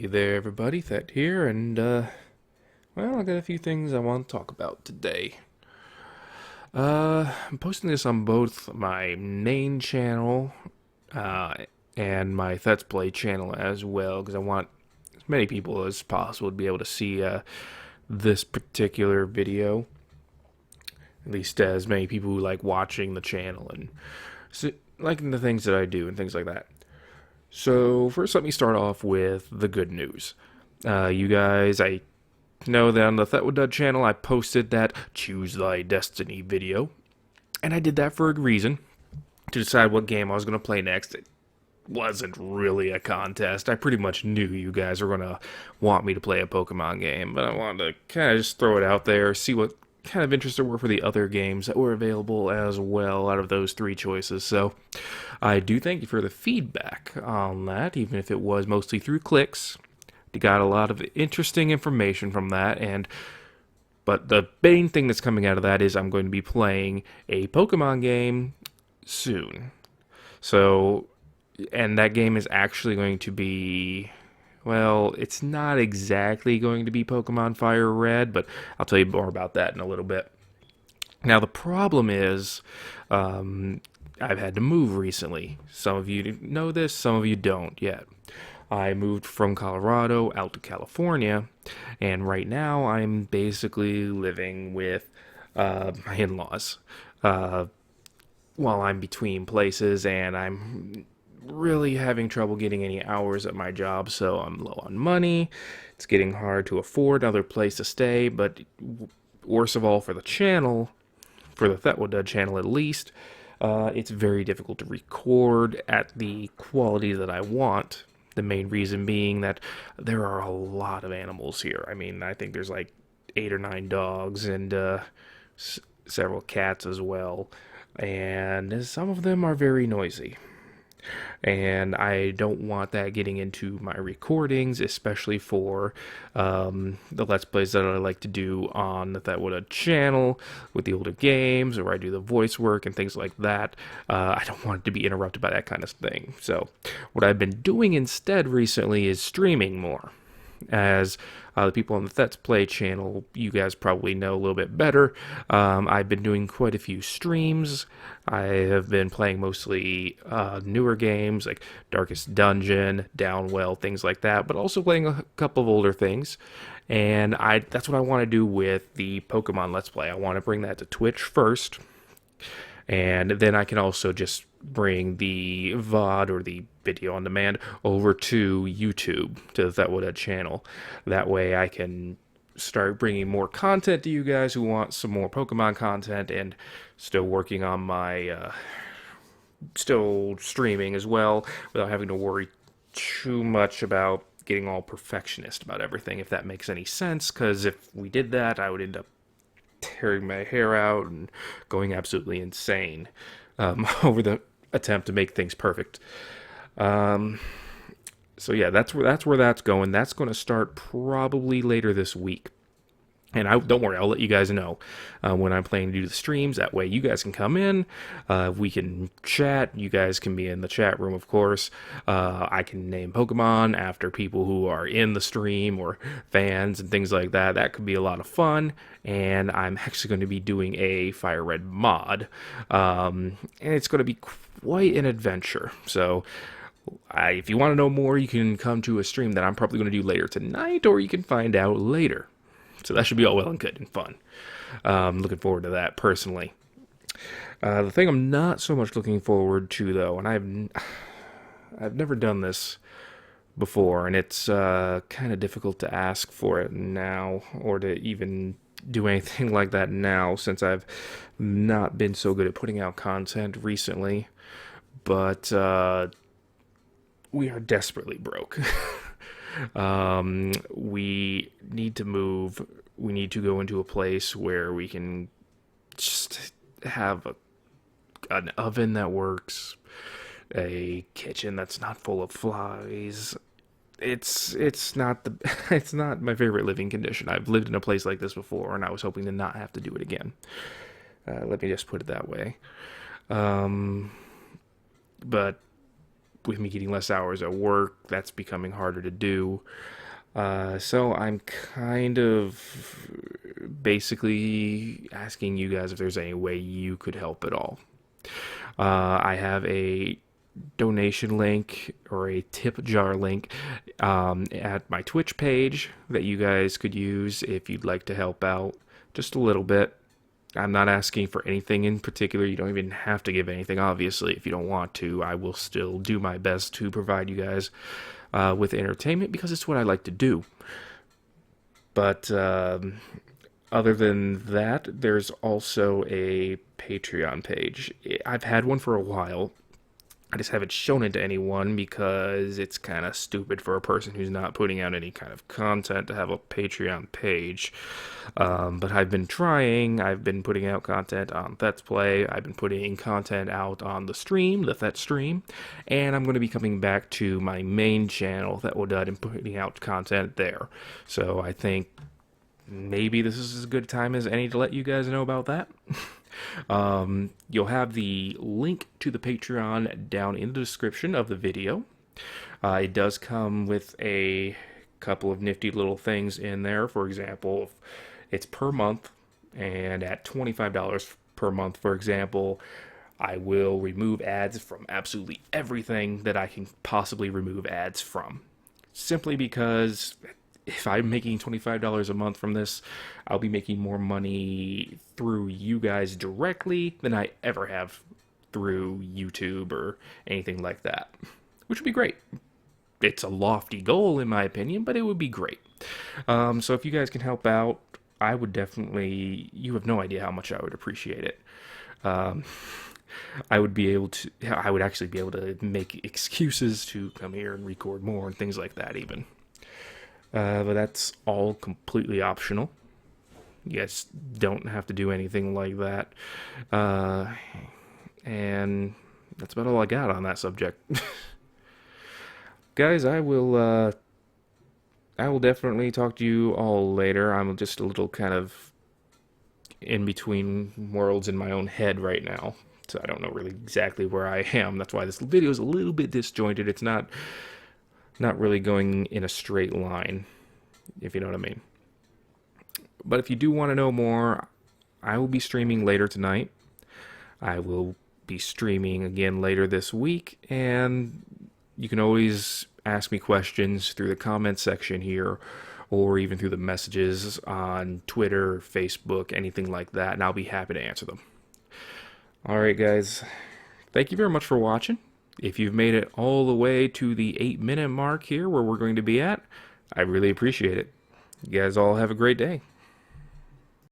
Hey there, everybody. Thet here, and I got a few things I want to talk about today. I'm posting this on both my main channel uh, and my Thet's Play channel as well, because I want as many people as possible to be able to see this particular video. At least as many people who like watching the channel and liking the things that I do and things like that. So, first, let me start off with the good news. You guys, I know that on the Thetwood channel, I posted that Choose Thy Destiny video. And I did that for a reason to decide what game I was going to play next. It wasn't really a contest. I pretty much knew you guys were going to want me to play a Pokemon game, but I wanted to kind of just throw it out there, see what kind of interest there were for the other games that were available as well out of those three choices. So I do thank you for the feedback on that, even if it was mostly through clicks. You got a lot of interesting information from that, but the main thing that's coming out of that is I'm going to be playing a Pokemon game soon. So, and that game is actually going to be, well, it's not exactly going to be Pokemon Fire Red, but I'll tell you more about that in a little bit. Now, the problem is, I've had to move recently. Some of you know this, some of you don't yet. I moved from Colorado out to California, and right now I'm basically living with my in laws while I'm between places, and I'm really having trouble getting any hours at my job, so I'm low on money. It's getting hard to afford another place to stay, but worst of all, for the channel, for the Thetwood channel at least, it's very difficult to record at the quality that I want. The main reason being that there are a lot of animals here. I mean, I think there's like 8 or 9 dogs and several cats as well. And some of them are very noisy. And I don't want that getting into my recordings, especially for the Let's Plays that I like to do on the Thetwood channel with the older games, or where I do the voice work and things like that. I don't want it to be interrupted by that kind of thing. So, what I've been doing instead recently is streaming more. As the people on the Let's Play channel, you guys probably know a little bit better. I've been doing quite a few streams. I have been playing mostly newer games like Darkest Dungeon, Downwell, things like that, but also playing a couple of older things. And that's what I want to do with the Pokemon Let's Play. I want to bring that to Twitch first, and then I can also just bring the VOD or the video on demand over to YouTube, to the Thetwood channel. That way I can start bringing more content to you guys who want some more Pokemon content, and still working on my, still streaming as well without having to worry too much about getting all perfectionist about everything, if that makes any sense, because if we did that, I would end up tearing my hair out and going absolutely insane over the attempt to make things perfect. So yeah, that's where that's going. That's going to start probably later this week. And don't worry, I'll let you guys know when I'm planning to do the streams. That way you guys can come in, we can chat. You guys can be in the chat room, of course. I can name Pokemon after people who are in the stream or fans and things like that. That could be a lot of fun. And I'm actually going to be doing a Fire Red mod. And it's going to be quite an adventure. So if you want to know more, you can come to a stream that I'm probably going to do later tonight, or you can find out later. So that should be all well and good and fun. Looking forward to that personally. The thing I'm not so much looking forward to, though, and I've never done this before, and it's kind of difficult to ask for it now, or to even do anything like that now, since I've not been so good at putting out content recently. But we are desperately broke. We need to move. We need to go into a place where we can just have an oven that works, a kitchen that's not full of flies. It's not it's not my favorite living condition. I've lived in a place like this before, and I was hoping to not have to do it again. Let me just put it that way. But with me getting less hours at work, that's becoming harder to do. So I'm kind of basically asking you guys if there's any way you could help at all. I have a donation link or a tip jar link at my Twitch page that you guys could use if you'd like to help out just a little bit. I'm not asking for anything in particular. You don't even have to give anything, obviously. If you don't want to, I will still do my best to provide you guys with entertainment because it's what I like to do. But other than that, there's also a Patreon page. I've had one for a while. I just haven't shown it to anyone because it's kind of stupid for a person who's not putting out any kind of content to have a Patreon page. But I've been trying. I've been putting out content on Thet's Play. I've been putting content out on the stream, the Thet stream. And I'm going to be coming back to my main channel, Thet Woodud, and putting out content there. So I think maybe this is as good a time as any to let you guys know about that. You'll have the link to the Patreon down in the description of the video. It does come with a couple of nifty little things in there. For example, it's per month, and at $25 per month, for example, I will remove ads from absolutely everything that I can possibly remove ads from. Simply because if I'm making $25 a month from this, I'll be making more money through you guys directly than I ever have through YouTube or anything like that, which would be great. It's a lofty goal in my opinion, but it would be great. So if you guys can help out, I would definitely, you have no idea how much I would appreciate it. I would actually be able to make excuses to come here and record more and things like that even. But that's all completely optional. You guys don't have to do anything like that. And that's about all I got on that subject. Guys, I will definitely talk to you all later. I'm just a little kind of in between worlds in my own head right now. So I don't know really exactly where I am. That's why this video is a little bit disjointed. It's not really going in a straight line, if you know what I mean. But if you do want to know more, I will be streaming later tonight. I will be streaming again later this week, and you can always ask me questions through the comment section here, or even through the messages on Twitter, Facebook, anything like that, and I'll be happy to answer them. Alright guys, thank you very much for watching. If you've made it all the way to the 8-minute mark here where we're going to be at, I really appreciate it. You guys all have a great day.